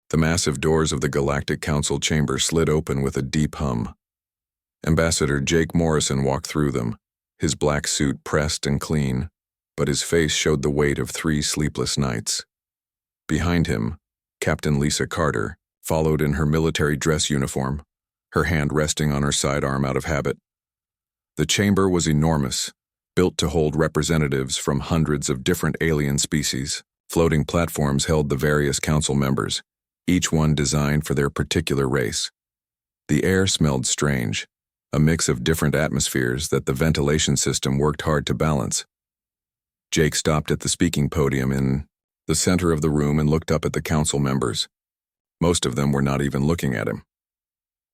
The massive doors of the Galactic Council chamber slid open with a deep hum. Ambassador Jake Morrison walked through them, his black suit pressed and clean, but his face showed the weight of 3 sleepless nights. Behind him, Captain Lisa Carter followed in her military dress uniform, her hand resting on her sidearm out of habit. The chamber was enormous, built to hold representatives from hundreds of different alien species. Floating platforms held the various council members, each one designed for their particular race. The air smelled strange, a mix of different atmospheres that the ventilation system worked hard to balance. Jake stopped at the speaking podium in the center of the room and looked up at the council members. Most of them were not even looking at him.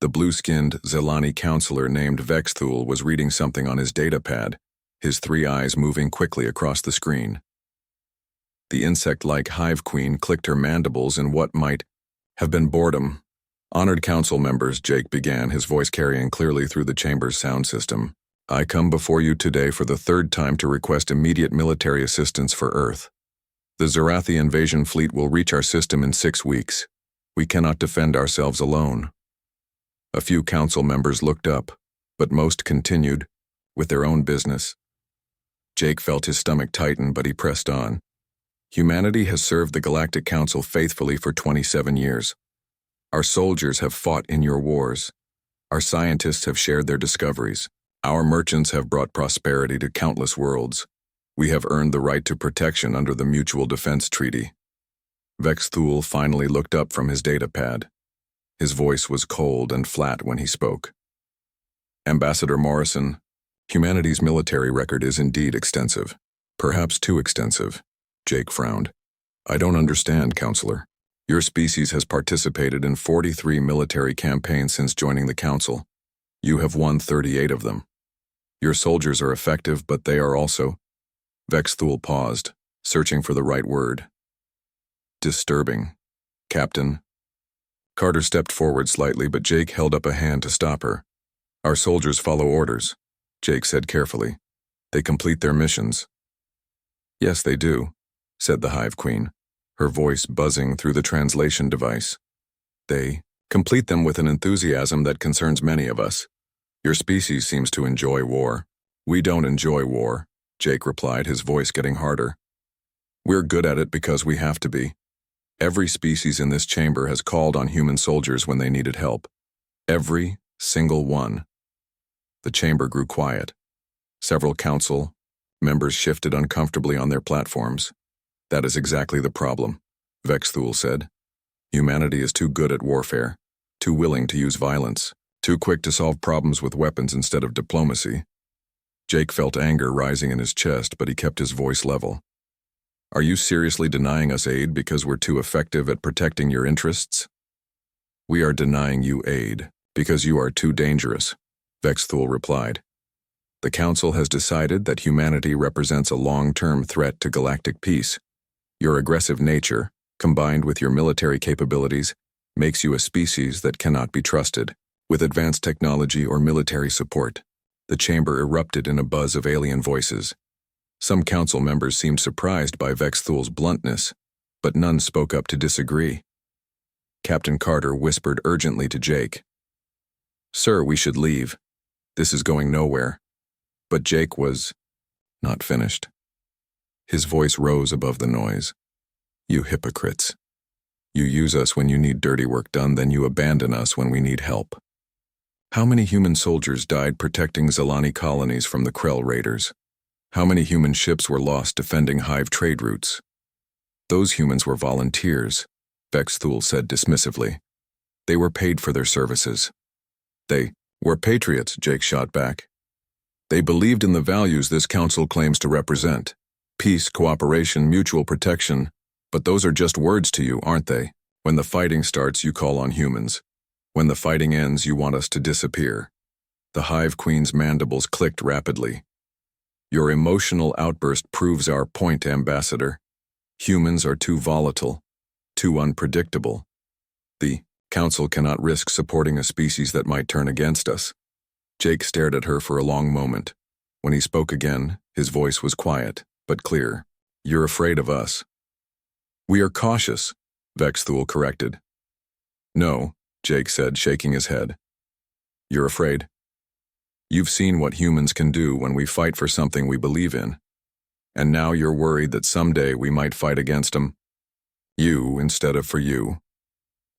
The blue-skinned Zelani counselor named Vexthul was reading something on his data pad, his 3 eyes moving quickly across the screen. The insect-like hive queen clicked her mandibles in what might have been boredom. Honored council members, Jake began, his voice carrying clearly through the chamber's sound system. I come before you today for the 3rd time to request immediate military assistance for Earth. The Zerathi invasion fleet will reach our system in 6 weeks. We cannot defend ourselves alone. A few council members looked up, but most continued with their own business. Jake felt his stomach tighten, but he pressed on. Humanity has served the Galactic Council faithfully for 27 years. Our soldiers have fought in your wars. Our scientists have shared their discoveries. Our merchants have brought prosperity to countless worlds. We have earned the right to protection under the Mutual Defense Treaty. Vexthul finally looked up from his data pad. His voice was cold and flat when he spoke. Ambassador Morrison, humanity's military record is indeed extensive. Perhaps too extensive. Jake frowned. I don't understand, Counselor. Your species has participated in 43 military campaigns since joining the Council. You have won 38 of them. Your soldiers are effective, but they are also... Vexthul paused, searching for the right word. Disturbing. Captain. Carter stepped forward slightly, but Jake held up a hand to stop her. Our soldiers follow orders, Jake said carefully. They complete their missions. Yes, they do, said the Hive Queen, her voice buzzing through the translation device. They complete them with an enthusiasm that concerns many of us. Your species seems to enjoy war. We don't enjoy war, Jake replied, his voice getting harder. We're good at it because we have to be. Every species in this chamber has called on human soldiers when they needed help. Every single one. The chamber grew quiet. Several council members shifted uncomfortably on their platforms. That is exactly the problem, Vexthul said. Humanity is too good at warfare, too willing to use violence, too quick to solve problems with weapons instead of diplomacy. Jake felt anger rising in his chest, but he kept his voice level. Are you seriously denying us aid because we're too effective at protecting your interests? We are denying you aid because you are too dangerous, Vexthul replied. The Council has decided that humanity represents a long-term threat to galactic peace. Your aggressive nature, combined with your military capabilities, makes you a species that cannot be trusted. With advanced technology or military support, the chamber erupted in a buzz of alien voices. Some council members seemed surprised by Vexthul's bluntness, but none spoke up to disagree. Captain Carter whispered urgently to Jake. Sir, we should leave. This is going nowhere. But Jake was not finished. His voice rose above the noise. You hypocrites. You use us when you need dirty work done, then you abandon us when we need help. How many human soldiers died protecting Zelani colonies from the Krell raiders? How many human ships were lost defending hive trade routes? Those humans were volunteers, Vexthul said dismissively. They were paid for their services. They were patriots, Jake shot back. They believed in the values this council claims to represent. Peace, cooperation, mutual protection. But those are just words to you, aren't they? When the fighting starts, you call on humans. When the fighting ends, you want us to disappear. The Hive Queen's mandibles clicked rapidly. Your emotional outburst proves our point, Ambassador. Humans are too volatile, too unpredictable. The Council cannot risk supporting a species that might turn against us. Jake stared at her for a long moment. When he spoke again, his voice was quiet, but clear. You're afraid of us. We are cautious, Vexthul corrected. No, Jake said, shaking his head. You're afraid? You've seen what humans can do when we fight for something we believe in. And now you're worried that someday we might fight against them? You instead of for you.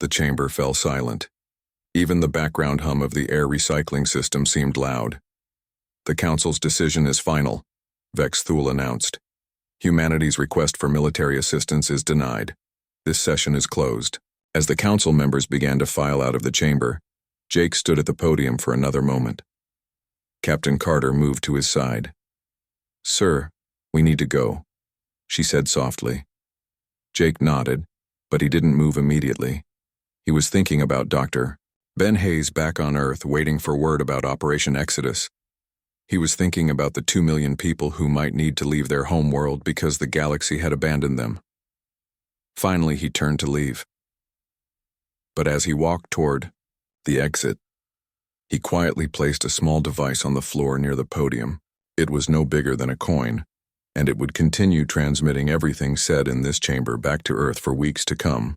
The chamber fell silent. Even the background hum of the air recycling system seemed loud. The Council's decision is final, Vex Thule announced. Humanity's request for military assistance is denied. This session is closed. As the Council members began to file out of the chamber, Jake stood at the podium for another moment. Captain Carter moved to his side. Sir, we need to go, she said softly. Jake nodded, but he didn't move immediately. He was thinking about Dr. Ben Hayes back on Earth waiting for word about Operation Exodus. He was thinking about the 2 million people who might need to leave their home world because the galaxy had abandoned them. Finally, he turned to leave. But as he walked toward the exit, he quietly placed a small device on the floor near the podium. It was no bigger than a coin, and it would continue transmitting everything said in this chamber back to Earth for weeks to come.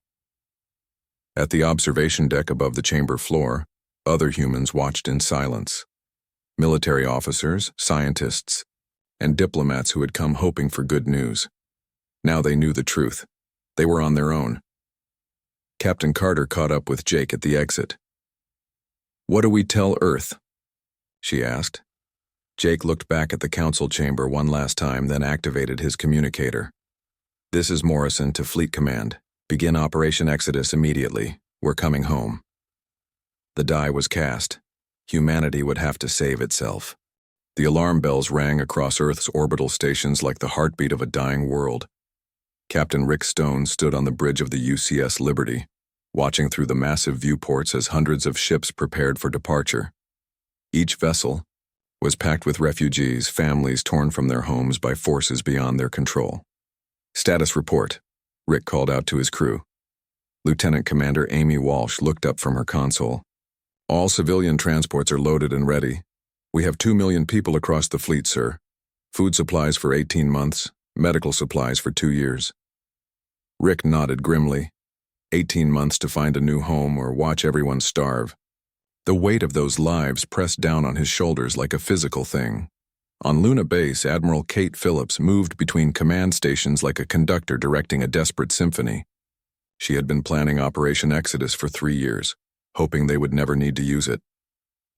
At the observation deck above the chamber floor, other humans watched in silence. Military officers, scientists, and diplomats who had come hoping for good news. Now they knew the truth. They were on their own. Captain Carter caught up with Jake at the exit. What do we tell Earth? She asked. Jake looked back at the council chamber one last time, then activated his communicator. This is Morrison to Fleet Command. Begin Operation Exodus immediately. We're coming home. The die was cast. Humanity would have to save itself. The alarm bells rang across Earth's orbital stations like the heartbeat of a dying world. Captain Rick Stone stood on the bridge of the UCS Liberty, watching through the massive viewports as hundreds of ships prepared for departure. Each vessel was packed with refugees, families torn from their homes by forces beyond their control. Status report, Rick called out to his crew. Lieutenant Commander Amy Walsh looked up from her console. All civilian transports are loaded and ready. We have 2 million people across the fleet, sir. Food supplies for 18 months, medical supplies for 2 years. Rick nodded grimly. 18 months to find a new home or watch everyone starve. The weight of those lives pressed down on his shoulders like a physical thing. On Luna Base, Admiral Kate Phillips moved between command stations like a conductor directing a desperate symphony. She had been planning Operation Exodus for 3 years, hoping they would never need to use it.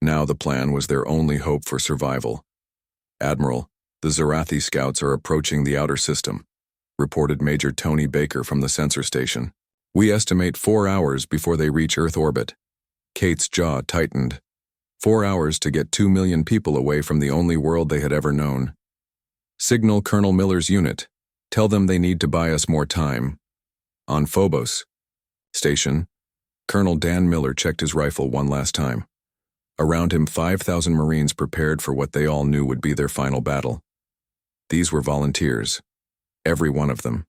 Now the plan was their only hope for survival. Admiral, the Zarathi scouts are approaching the outer system, reported Major Tony Baker from the sensor station. We estimate 4 hours before they reach Earth orbit. Kate's jaw tightened. 4 hours to get 2 million people away from the only world they had ever known. Signal Colonel Miller's unit. Tell them they need to buy us more time. On Phobos. Station. Colonel Dan Miller checked his rifle one last time. Around him, 5,000 Marines prepared for what they all knew would be their final battle. These were volunteers. Every one of them.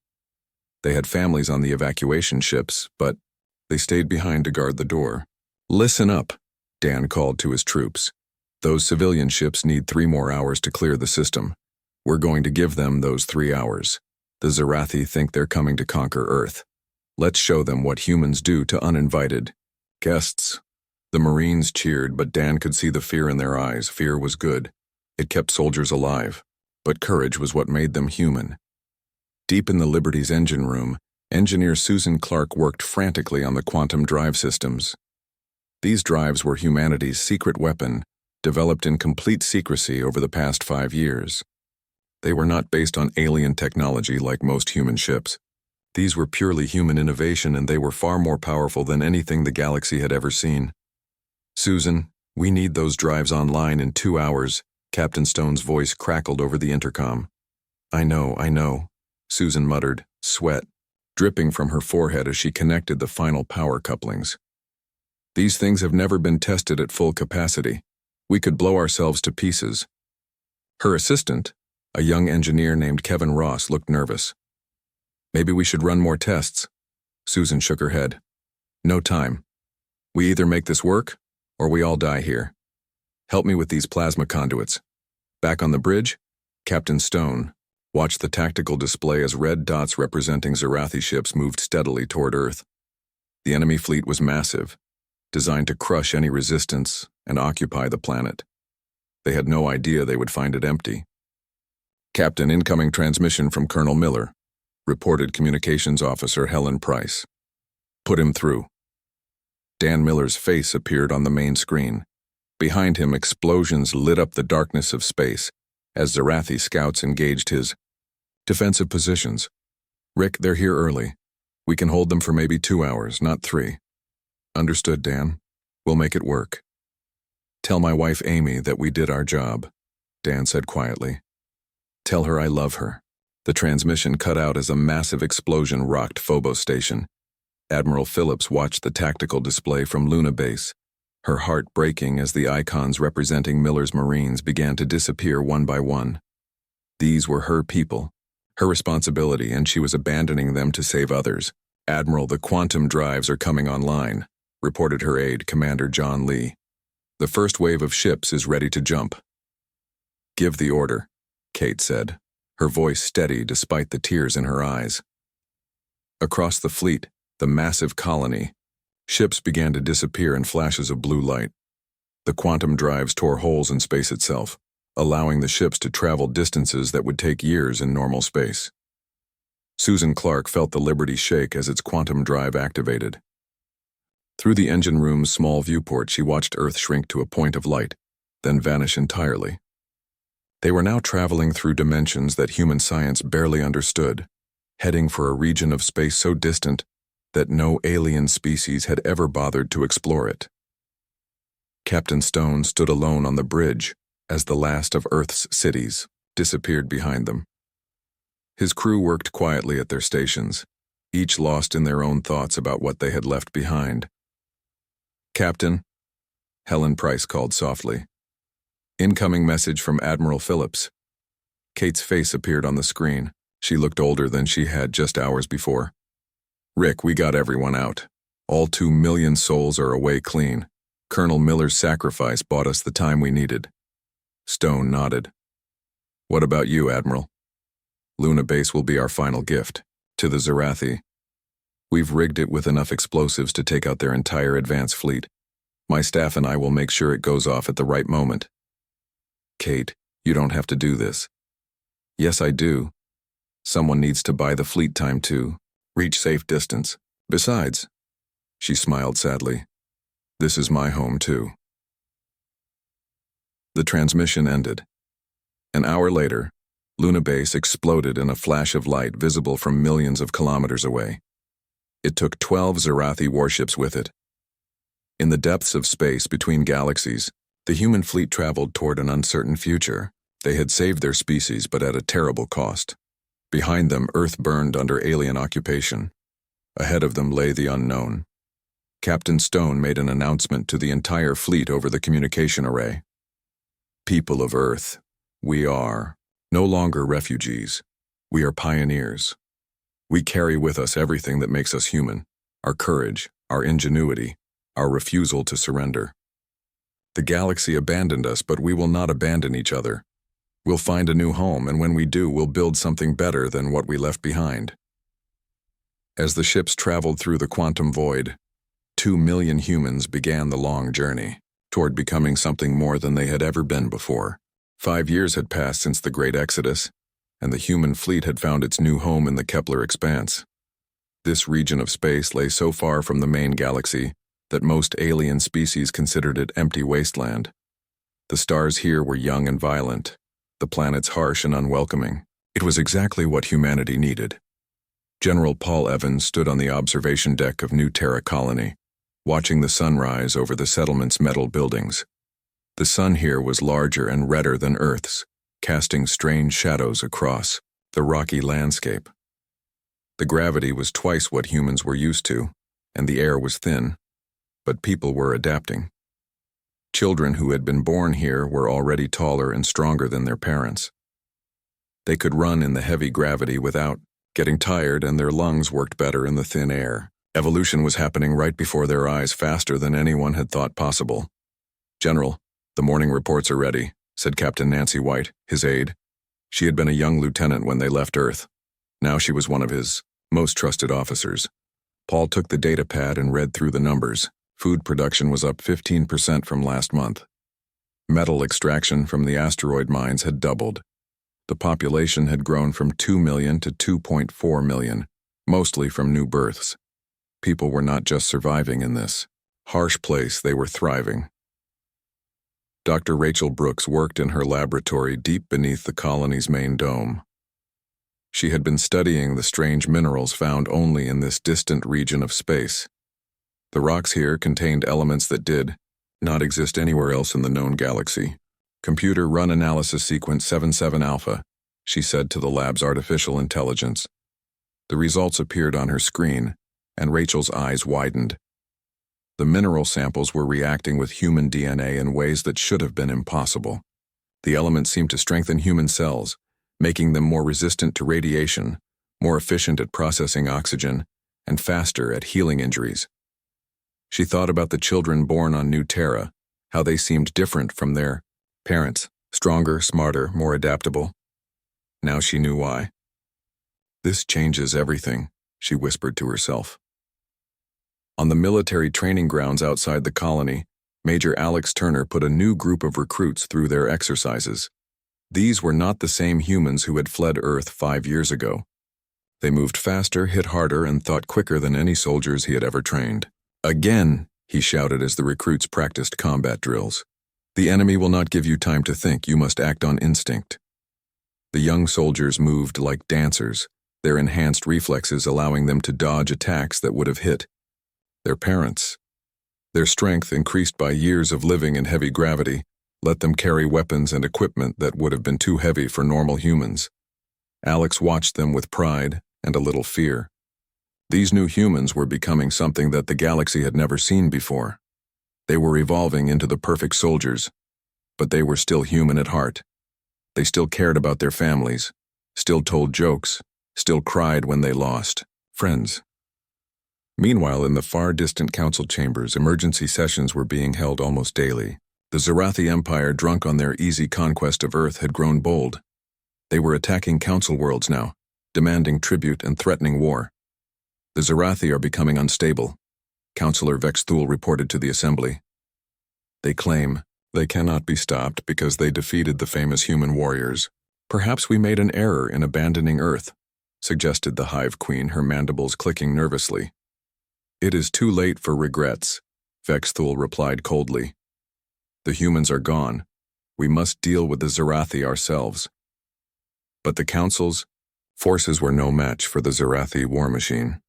They had families on the evacuation ships, but they stayed behind to guard the door. Listen up, Dan called to his troops. Those civilian ships need 3 more hours to clear the system. We're going to give them those 3 hours. The Zarathi think they're coming to conquer Earth. Let's show them what humans do to uninvited guests. The Marines cheered, but Dan could see the fear in their eyes. Fear was good. It kept soldiers alive. But courage was what made them human. Deep in the Liberty's engine room, engineer Susan Clark worked frantically on the quantum drive systems. These drives were humanity's secret weapon, developed in complete secrecy over the past 5 years. They were not based on alien technology like most human ships. These were purely human innovation, and they were far more powerful than anything the galaxy had ever seen. Susan, we need those drives online in 2 hours, Captain Stone's voice crackled over the intercom. I know, Susan muttered, sweat dripping from her forehead as she connected the final power couplings. These things have never been tested at full capacity. We could blow ourselves to pieces. Her assistant, a young engineer named Kevin Ross, looked nervous. Maybe we should run more tests. Susan shook her head. No time. We either make this work, or we all die here. Help me with these plasma conduits. Back on the bridge, Captain Stone watched the tactical display as red dots representing Zarathi ships moved steadily toward Earth. The enemy fleet was massive, designed to crush any resistance and occupy the planet. They had no idea they would find it empty. "Captain, incoming transmission from Colonel Miller," reported Communications Officer Helen Price. "Put him through." Dan Miller's face appeared on the main screen. Behind him, explosions lit up the darkness of space as Zarathi scouts engaged his defensive positions. "Rick, they're here early. We can hold them for maybe 2 hours, not 3. "Understood, Dan. We'll make it work." "Tell my wife Amy that we did our job," Dan said quietly. "Tell her I love her." The transmission cut out as a massive explosion rocked Phobos Station. Admiral Phillips watched the tactical display from Luna Base, her heart breaking as the icons representing Miller's Marines began to disappear one by one. These were her people, her responsibility, and she was abandoning them to save others. "Admiral, the quantum drives are coming online," reported her aide, Commander John Lee. "The first wave of ships is ready to jump." "Give the order," Kate said, her voice steady despite the tears in her eyes. Across the fleet, the massive colony, ships began to disappear in flashes of blue light. The quantum drives tore holes in space itself, allowing the ships to travel distances that would take years in normal space. Susan Clark felt the Liberty shake as its quantum drive activated. Through the engine room's small viewport, she watched Earth shrink to a point of light, then vanish entirely. They were now traveling through dimensions that human science barely understood, heading for a region of space so distant that no alien species had ever bothered to explore it. Captain Stone stood alone on the bridge as the last of Earth's cities disappeared behind them. His crew worked quietly at their stations, each lost in their own thoughts about what they had left behind. "Captain," Helen Price called softly. "Incoming message from Admiral Phillips." Kate's face appeared on the screen. She looked older than she had just hours before. "Rick, we got everyone out. All 2 million souls are away clean. Colonel Miller's sacrifice bought us the time we needed." Stone nodded. "What about you, Admiral?" "Luna Base will be our final gift. To the Zarathi. We've rigged it with enough explosives to take out their entire advance fleet. My staff and I will make sure it goes off at the right moment." "Kate, you don't have to do this." "Yes, I do. Someone needs to buy the fleet time to reach safe distance. Besides," she smiled sadly, "this is my home too." The transmission ended. An hour later, Luna Base exploded in a flash of light visible from millions of kilometers away. It took 12 Zarathi warships with it. In the depths of space between galaxies, the human fleet traveled toward an uncertain future. They had saved their species, but at a terrible cost. Behind them, Earth burned under alien occupation. Ahead of them lay the unknown. Captain Stone made an announcement to the entire fleet over the communication array. "People of Earth, we are no longer refugees. We are pioneers. We carry with us everything that makes us human: our courage, our ingenuity, our refusal to surrender. The galaxy abandoned us, but we will not abandon each other. We'll find a new home, and when we do, we'll build something better than what we left behind." As the ships traveled through the quantum void, 2 million humans began the long journey toward becoming something more than they had ever been before. 5 years had passed since the Great Exodus, and the human fleet had found its new home in the Kepler expanse. This region of space lay so far from the main galaxy that most alien species considered it empty wasteland. The stars here were young and violent, the planets harsh and unwelcoming. It was exactly what humanity needed. General Paul Evans stood on the observation deck of New Terra Colony, watching the sun rise over the settlement's metal buildings. The sun here was larger and redder than Earth's, casting strange shadows across the rocky landscape. The gravity was twice what humans were used to, and the air was thin, but people were adapting. Children who had been born here were already taller and stronger than their parents. They could run in the heavy gravity without getting tired, and their lungs worked better in the thin air. Evolution was happening right before their eyes, faster than anyone had thought possible. "General, the morning reports are ready," said Captain Nancy White, his aide. She had been a young lieutenant when they left Earth. Now she was one of his most trusted officers. Paul took the data pad and read through the numbers. Food production was up 15% from last month. Metal extraction from the asteroid mines had doubled. The population had grown from 2 million to 2.4 million, mostly from new births. People were not just surviving in this harsh place, they were thriving. Dr. Rachel Brooks worked in her laboratory deep beneath the colony's main dome. She had been studying the strange minerals found only in this distant region of space. The rocks here contained elements that did not exist anywhere else in the known galaxy. Computer run analysis sequence 77 alpha, she said to the lab's artificial intelligence. The results appeared on her screen, and Rachel's eyes widened. The mineral samples were reacting with human DNA in ways that should have been impossible. The elements seemed to strengthen human cells, making them more resistant to radiation, more efficient at processing oxygen, and faster at healing injuries. She thought about the children born on New Terra, how they seemed different from their parents, stronger, smarter, more adaptable. Now she knew why. This changes everything, she whispered to herself. On the military training grounds outside the colony, Major Alex Turner put a new group of recruits through their exercises. These were not the same humans who had fled Earth 5 years ago. They moved faster, hit harder, and thought quicker than any soldiers he had ever trained. Again, he shouted as the recruits practiced combat drills. The enemy will not give you time to think, you must act on instinct. The young soldiers moved like dancers, their enhanced reflexes allowing them to dodge attacks that would have hit their parents. Their strength, increased by years of living in heavy gravity, let them carry weapons and equipment that would have been too heavy for normal humans. Alex watched them with pride and a little fear. These new humans were becoming something that the galaxy had never seen before. They were evolving into the perfect soldiers, but they were still human at heart. They still cared about their families, still told jokes, still cried when they lost friends. Meanwhile, in the far distant council chambers, emergency sessions were being held almost daily. The Zarathi Empire, drunk on their easy conquest of Earth, had grown bold. They were attacking council worlds now, demanding tribute and threatening war. The Zarathi are becoming unstable, Councillor Vexthul reported to the assembly. They claim they cannot be stopped because they defeated the famous human warriors. Perhaps we made an error in abandoning Earth, suggested the Hive Queen, her mandibles clicking nervously. It is too late for regrets, Vexthul replied coldly. The humans are gone. We must deal with the Zarathi ourselves. But the Council's forces were no match for the Zarathi war machine.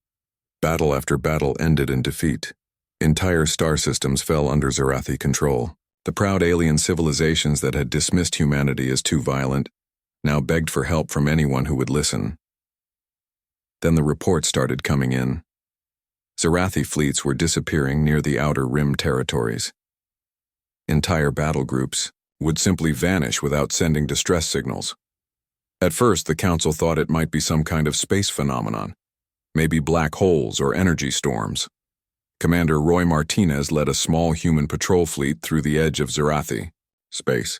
Battle after battle ended in defeat. Entire star systems fell under Zarathi control. The proud alien civilizations that had dismissed humanity as too violent now begged for help from anyone who would listen. Then the reports started coming in. Zarathi fleets were disappearing near the outer rim territories. Entire battle groups would simply vanish without sending distress signals. At first, the Council thought it might be some kind of space phenomenon, maybe black holes or energy storms. Commander Roy Martinez led a small human patrol fleet through the edge of Zarathi space.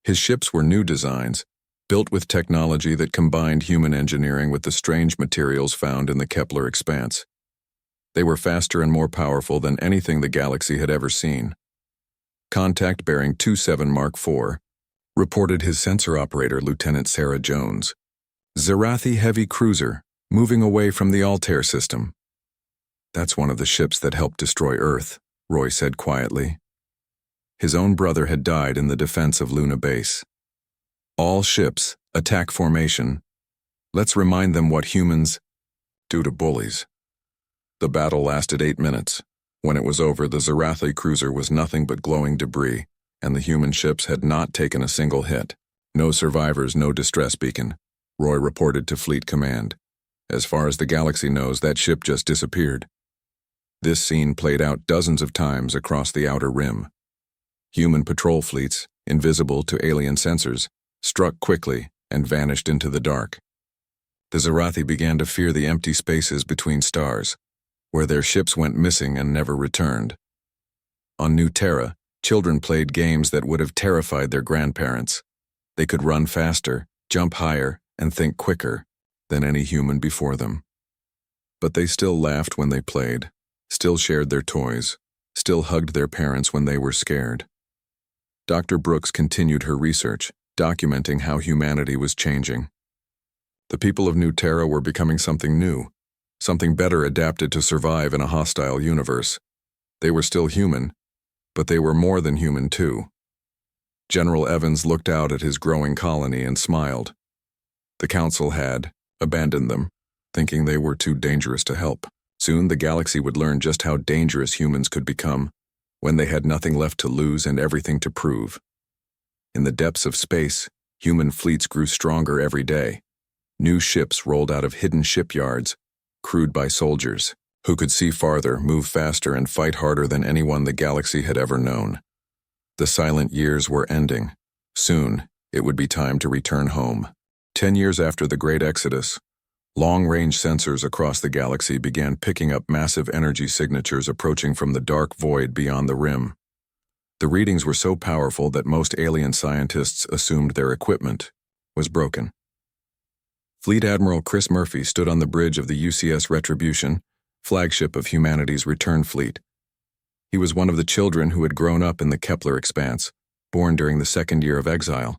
His ships were new designs, built with technology that combined human engineering with the strange materials found in the Kepler expanse. They were faster and more powerful than anything the galaxy had ever seen. Contact bearing 27 Mark IV reported his sensor operator, Lieutenant Sarah Jones. Zarathi heavy cruiser, moving away from the Altair system. That's one of the ships that helped destroy Earth, Roy said quietly. His own brother had died in the defense of Luna Base. All ships, attack formation. Let's remind them what humans do to bullies. The battle lasted 8 minutes. When it was over, the Zarathi cruiser was nothing but glowing debris, and the human ships had not taken a single hit. No survivors, no distress beacon, Roy reported to Fleet Command. As far as the galaxy knows, that ship just disappeared. This scene played out dozens of times across the outer rim. Human patrol fleets, invisible to alien sensors, struck quickly and vanished into the dark. The Zarathi began to fear the empty spaces between stars, where their ships went missing and never returned. On New Terra, children played games that would have terrified their grandparents. They could run faster, jump higher, and think quicker than any human before them. But they still laughed when they played, still shared their toys, still hugged their parents when they were scared. Dr. Brooks continued her research, documenting how humanity was changing. The people of New Terra were becoming something new, something better adapted to survive in a hostile universe. They were still human, but they were more than human too. General Evans looked out at his growing colony and smiled. The Council had abandoned them, thinking they were too dangerous to help. Soon the galaxy would learn just how dangerous humans could become when they had nothing left to lose and everything to prove. In the depths of space, human fleets grew stronger every day. New ships rolled out of hidden shipyards, crewed by soldiers who could see farther, move faster, and fight harder than anyone the galaxy had ever known. The silent years were ending. Soon, it would be time to return home. 10 years after the Great Exodus, long-range sensors across the galaxy began picking up massive energy signatures approaching from the dark void beyond the rim. The readings were so powerful that most alien scientists assumed their equipment was broken. Fleet Admiral Chris Murphy stood on the bridge of the UCS Retribution, flagship of humanity's return fleet. He was one of the children who had grown up in the Kepler expanse, born during the second year of exile.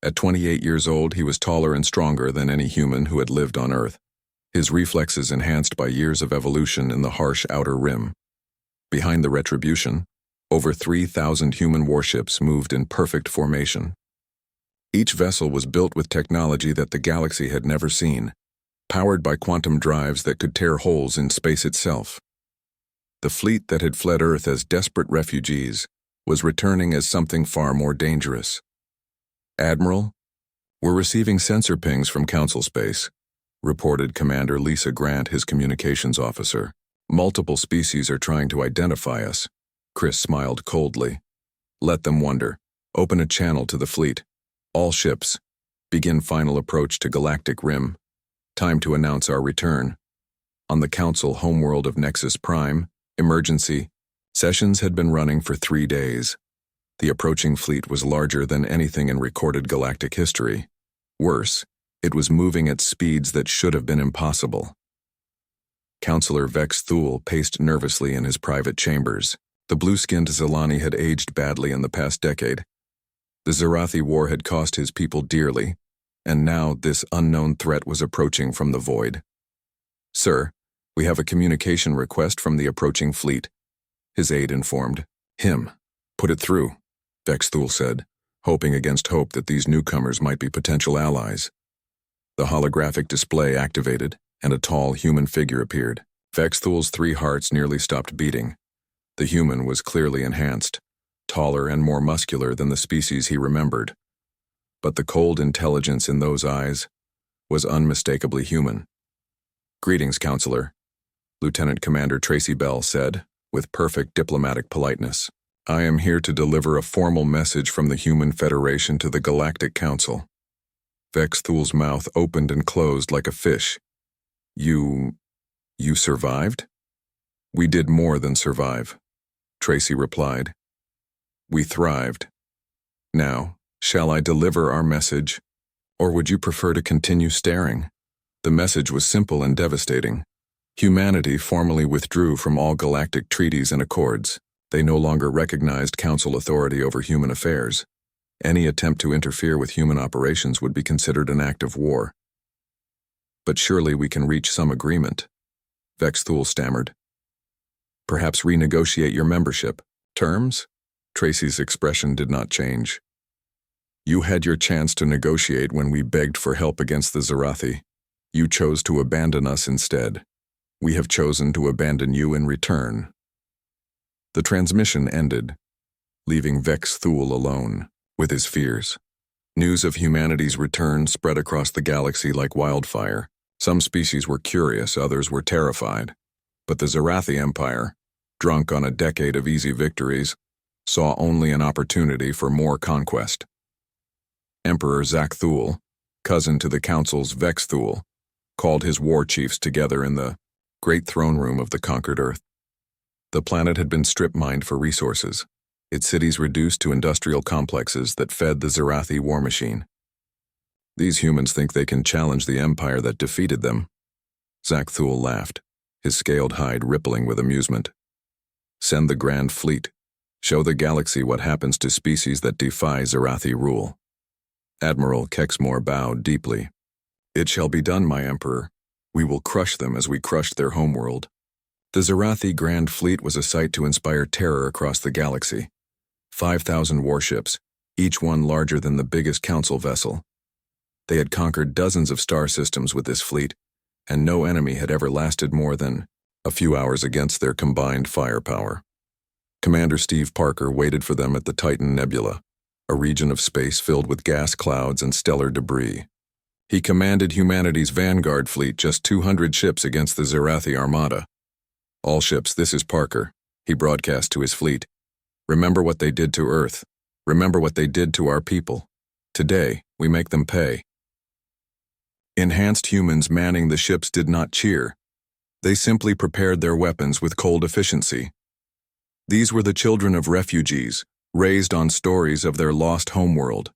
At 28 years old, he was taller and stronger than any human who had lived on Earth, his reflexes enhanced by years of evolution in the harsh outer rim. Behind the Retribution, over 3,000 human warships moved in perfect formation. Each vessel was built with technology that the galaxy had never seen, powered by quantum drives that could tear holes in space itself. The fleet that had fled Earth as desperate refugees was returning as something far more dangerous. "Admiral, we're receiving sensor pings from Council Space," reported Commander Lisa Grant, his communications officer. "Multiple species are trying to identify us." Chris smiled coldly. "Let them wonder. Open a channel to the fleet. All ships, begin final approach to Galactic Rim. Time to announce our return." On the Council homeworld of Nexus Prime, emergency sessions had been running for 3 days. The approaching fleet was larger than anything in recorded galactic history. Worse, it was moving at speeds that should have been impossible. Counselor Vex Thule paced nervously in his private chambers. The blue-skinned Zilani had aged badly in the past decade. The Zarathi War had cost his people dearly, and now this unknown threat was approaching from the void. "Sir, we have a communication request from the approaching fleet," his aide informed him. "Put it through," Vex Thule said, hoping against hope that these newcomers might be potential allies. The holographic display activated, and a tall human figure appeared. Vex Thule's 3 hearts nearly stopped beating. The human was clearly enhanced, taller and more muscular than the species he remembered. But the cold intelligence in those eyes was unmistakably human. "Greetings, Counselor," Lieutenant Commander Tracy Bell said, with perfect diplomatic politeness. "I am here to deliver a formal message from the Human Federation to the Galactic Council." Vex Thule's mouth opened and closed like a fish. You survived?" "We did more than survive," Tracy replied. "We thrived. Now, shall I deliver our message, or would you prefer to continue staring?" The message was simple and devastating. Humanity formally withdrew from all galactic treaties and accords. They no longer recognized Council authority over human affairs. Any attempt to interfere with human operations would be considered an act of war. "But surely we can reach some agreement," Vex Thule stammered. "Perhaps renegotiate your membership terms?" Tracy's expression did not change. "You had your chance to negotiate when we begged for help against the Zarathi. You chose to abandon us instead. We have chosen to abandon you in return." The transmission ended, leaving Vex Thule alone with his fears. News of humanity's return spread across the galaxy like wildfire. Some species were curious, others were terrified. But the Zarathi Empire, drunk on a decade of easy victories, saw only an opportunity for more conquest. Emperor Zak Thule, cousin to the Council's Vex Thule, called his war chiefs together in the great throne room of the conquered Earth. The planet had been strip-mined for resources, its cities reduced to industrial complexes that fed the Zarathi war machine. "These humans think they can challenge the empire that defeated them," Thule laughed, his scaled hide rippling with amusement. Send the Grand Fleet. Show the galaxy what happens to species that defy Zarathi rule. Admiral Kexmore bowed deeply. It shall be done, my Emperor. We will crush them as we crushed their homeworld. The Zarathi Grand Fleet was a sight to inspire terror across the galaxy. 5,000 warships, each one larger than the biggest council vessel. They had conquered dozens of star systems with this fleet, and no enemy had ever lasted more than a few hours against their combined firepower. Commander Steve Parker waited for them at the Titan Nebula, a region of space filled with gas clouds and stellar debris. He commanded humanity's vanguard fleet, just 200 ships against the Zarathi Armada. All ships, this is Parker, he broadcast to his fleet. Remember what they did to Earth. Remember what they did to our people. Today, we make them pay. Enhanced humans manning the ships did not cheer. They simply prepared their weapons with cold efficiency. These were the children of refugees, raised on stories of their lost homeworld.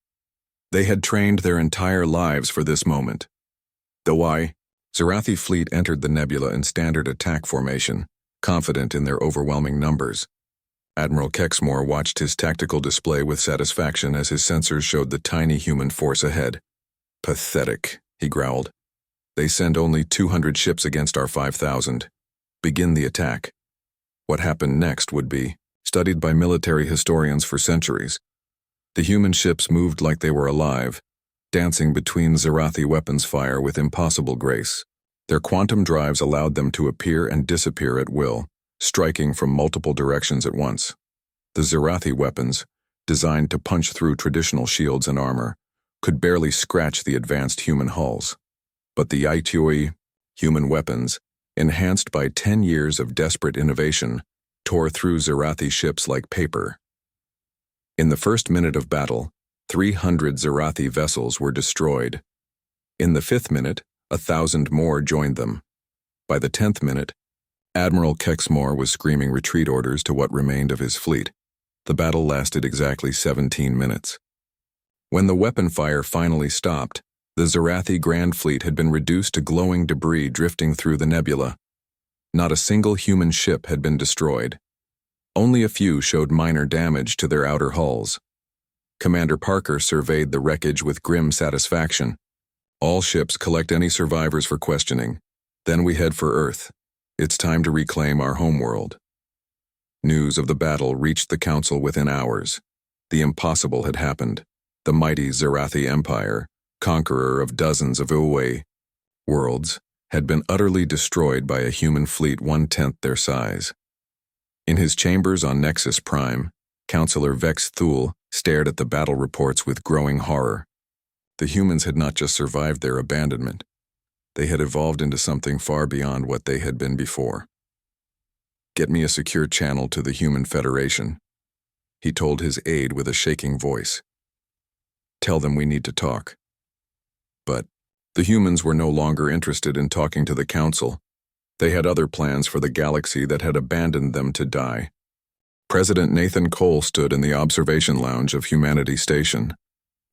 They had trained their entire lives for this moment. The Zarathi fleet entered the nebula in standard attack formation, confident in their overwhelming numbers. Admiral Kexmore watched his tactical display with satisfaction as his sensors showed the tiny human force ahead. Pathetic, he growled. They send only 200 ships against our 5,000. Begin the attack. What happened next would be studied by military historians for centuries. The human ships moved like they were alive, dancing between Zarathi weapons fire with impossible grace. Their quantum drives allowed them to appear and disappear at will, striking from multiple directions at once. The Zarathi weapons, designed to punch through traditional shields and armor, could barely scratch the advanced human hulls. But the HFY human weapons, enhanced by 10 years of desperate innovation, tore through Zarathi ships like paper. In the first minute of battle, 300 Zarathi vessels were destroyed. In the 5th minute, 1,000 more joined them. By the 10th minute, Admiral Kexmore was screaming retreat orders to what remained of his fleet. The battle lasted exactly 17 minutes. When the weapon fire finally stopped, the Zarathi Grand Fleet had been reduced to glowing debris drifting through the nebula. Not a single human ship had been destroyed. Only a few showed minor damage to their outer hulls. Commander Parker surveyed the wreckage with grim satisfaction. All ships collect any survivors for questioning. Then we head for Earth. It's time to reclaim our homeworld. News of the battle reached the Council within hours. The impossible had happened. The mighty Zarathi Empire, conqueror of dozens of HFY worlds, had been utterly destroyed by a human fleet 1/10 their size. In his chambers on Nexus Prime, Counselor Vex Thule stared at the battle reports with growing horror. The humans had not just survived their abandonment. They had evolved into something far beyond what they had been before. Get me a secure channel to the Human Federation, he told his aide with a shaking voice. Tell them we need to talk. But the humans were no longer interested in talking to the Council. They had other plans for the galaxy that had abandoned them to die. President Nathan Cole stood in the observation lounge of Humanity Station,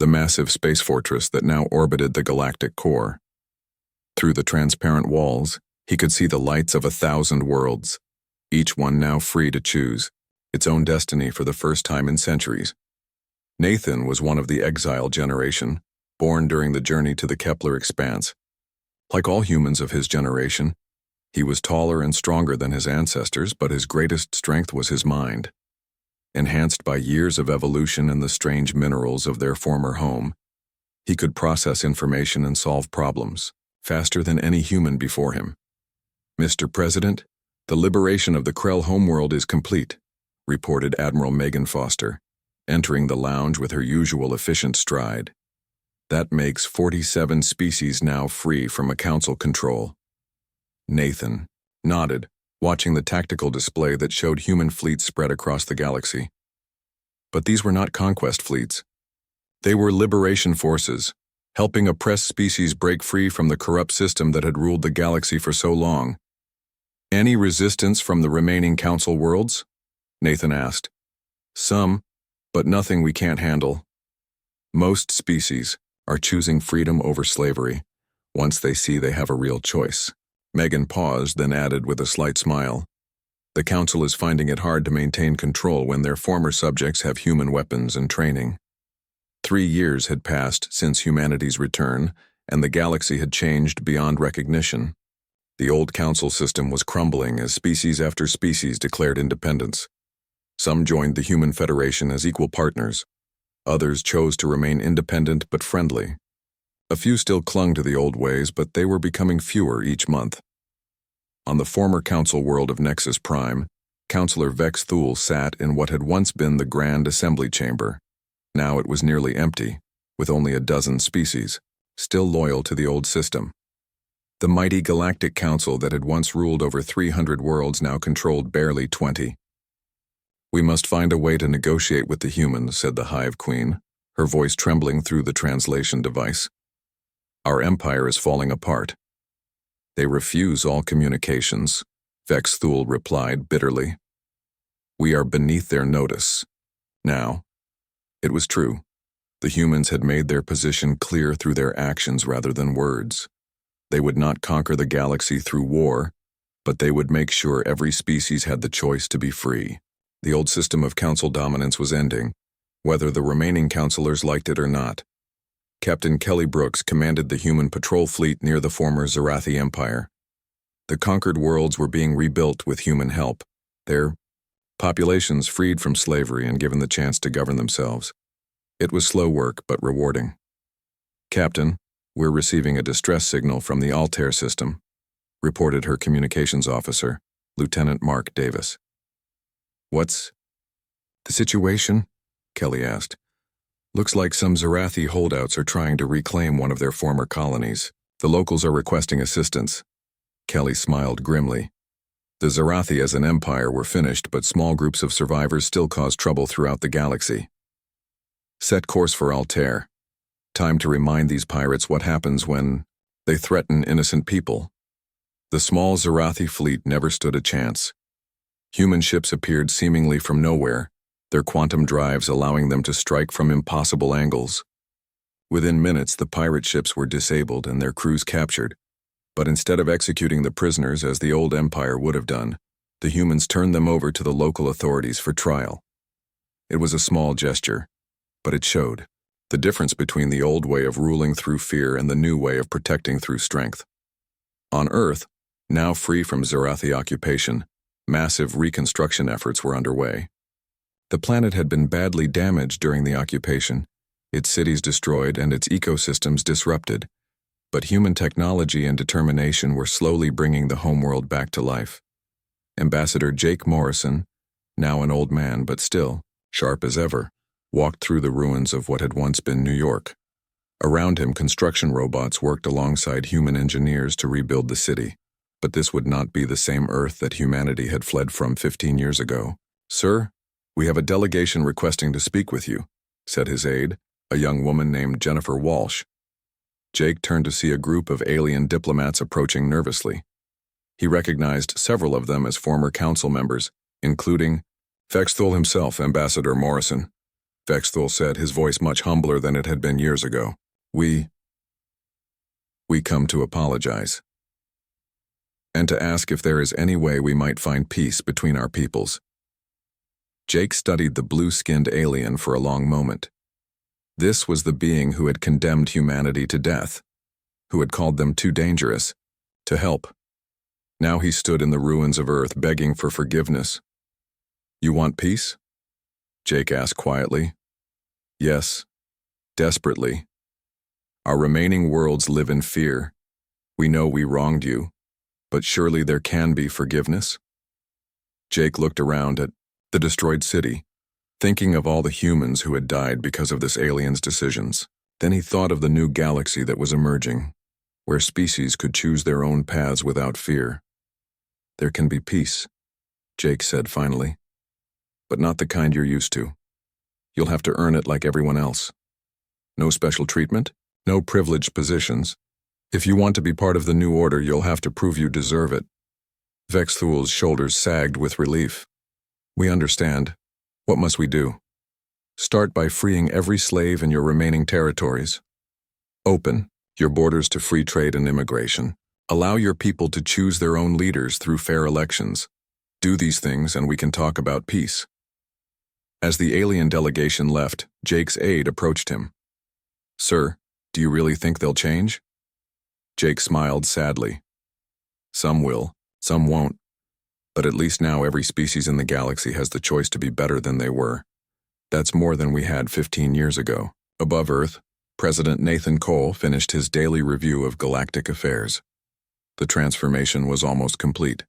the massive space fortress that now orbited the galactic core. Through the transparent walls, he could see the lights of 1,000 worlds, each one now free to choose its own destiny for the first time in centuries. Nathan was one of the exile generation, born during the journey to the Kepler expanse. Like all humans of his generation, he was taller and stronger than his ancestors, but his greatest strength was his mind. Enhanced by years of evolution and the strange minerals of their former home, he could process information and solve problems faster than any human before him. Mr. President, the liberation of the Krell homeworld is complete, reported Admiral Megan Foster, entering the lounge with her usual efficient stride. That makes 47 species now free from a council control. Nathan nodded, watching the tactical display that showed human fleets spread across the galaxy. But these were not conquest fleets. They were liberation forces, helping oppressed species break free from the corrupt system that had ruled the galaxy for so long. Any resistance from the remaining council worlds? Nathan asked. Some, but nothing we can't handle. Most species are choosing freedom over slavery once they see they have a real choice, Megan paused, then added with a slight smile. The Council is finding it hard to maintain control when their former subjects have human weapons and training. 3 years had passed since humanity's return, and the galaxy had changed beyond recognition. The old Council system was crumbling as species after species declared independence. Some joined the Human Federation as equal partners. Others chose to remain independent but friendly. A few still clung to the old ways, but they were becoming fewer each month. On the former Council world of Nexus Prime, Councillor Vex Thule sat in what had once been the Grand Assembly Chamber. Now it was nearly empty, with only a dozen species, still loyal to the old system. The mighty Galactic Council that had once ruled over 300 worlds now controlled barely 20. "We must find a way to negotiate with the humans," said the Hive Queen, her voice trembling through the translation device. "Our empire is falling apart." "They refuse all communications," Vex Thule replied bitterly. "We are beneath their notice." Now, it was true. The humans had made their position clear through their actions rather than words. They would not conquer the galaxy through war, but they would make sure every species had the choice to be free. The old system of council dominance was ending, whether the remaining councilors liked it or not. Captain Kelly Brooks commanded the human patrol fleet near the former Zarathi Empire. The conquered worlds were being rebuilt with human help, their populations freed from slavery and given the chance to govern themselves. It was slow work, but rewarding. "Captain, we're receiving a distress signal from the Altair system," reported her communications officer, Lieutenant Mark Davis. "What's the situation?" Kelly asked. "Looks like some Zarathi holdouts are trying to reclaim one of their former colonies. The locals are requesting assistance." Kelly smiled grimly. The Zarathi as an empire were finished, but small groups of survivors still cause trouble throughout the galaxy. "Set course for Altair. Time to remind these pirates what happens when they threaten innocent people." The small Zarathi fleet never stood a chance. Human ships appeared seemingly from nowhere, their quantum drives allowing them to strike from impossible angles. Within minutes, the pirate ships were disabled and their crews captured, but instead of executing the prisoners as the old empire would have done, the humans turned them over to the local authorities for trial. It was a small gesture, but it showed the difference between the old way of ruling through fear and the new way of protecting through strength. On Earth, now free from Zarathi occupation, massive reconstruction efforts were underway. The planet had been badly damaged during the occupation, its cities destroyed and its ecosystems disrupted, but human technology and determination were slowly bringing the homeworld back to life. Ambassador Jake Morrison, now an old man but still sharp as ever, walked through the ruins of what had once been New York. Around him, construction robots worked alongside human engineers to rebuild the city, but this would not be the same Earth that humanity had fled from 15 years ago. "Sir, we have a delegation requesting to speak with you," said his aide, a young woman named Jennifer Walsh. Jake turned to see a group of alien diplomats approaching nervously. He recognized several of them as former council members, including Vex Thule himself, Ambassador Morrison. Vex Thule said, his voice much humbler than it had been years ago. We come to apologize, and to ask if there is any way we might find peace between our peoples." Jake studied the blue-skinned alien for a long moment. This was the being who had condemned humanity to death, who had called them too dangerous to help. Now he stood in the ruins of Earth begging for forgiveness. "You want peace?" Jake asked quietly. "Yes, desperately. Our remaining worlds live in fear. We know we wronged you, but surely there can be forgiveness?" Jake looked around at the destroyed city, thinking of all the humans who had died because of this alien's decisions. Then he thought of the new galaxy that was emerging, where species could choose their own paths without fear. "There can be peace," Jake said finally, "but not the kind you're used to. You'll have to earn it like everyone else. No special treatment, no privileged positions. If you want to be part of the new order, you'll have to prove you deserve it." Vex Thule's shoulders sagged with relief. "We understand. What must we do?" "Start by freeing every slave in your remaining territories. Open your borders to free trade and immigration. Allow your people to choose their own leaders through fair elections. Do these things and we can talk about peace. As the alien delegation left, Jake's aide approached him. Sir, do you really think they'll change? Jake smiled sadly. Some will, some won't. But at least now every species in the galaxy has the choice to be better than they were. That's more than we had 15 years ago. Above Earth, President Nathan Cole finished his daily review of galactic affairs. The transformation was almost complete.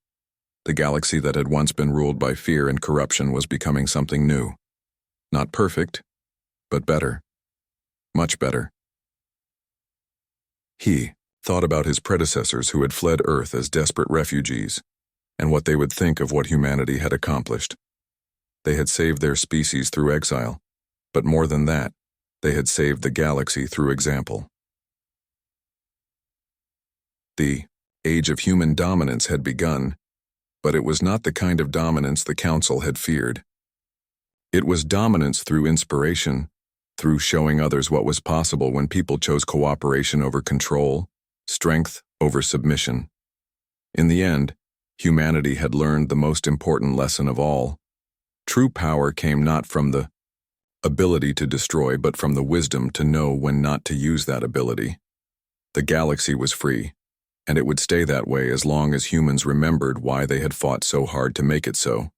The galaxy that had once been ruled by fear and corruption was becoming something new. Not perfect, but better. Much better. He thought about his predecessors who had fled Earth as desperate refugees, and what they would think of what humanity had accomplished. They had saved their species through exile, but more than that, they had saved the galaxy through example. The age of human dominance had begun, but it was not the kind of dominance the Council had feared. It was dominance through inspiration, through showing others what was possible when people chose cooperation over control, strength over submission. In the end, humanity had learned the most important lesson of all. True power came not from the ability to destroy, but from the wisdom to know when not to use that ability. The galaxy was free, and it would stay that way as long as humans remembered why they had fought so hard to make it so.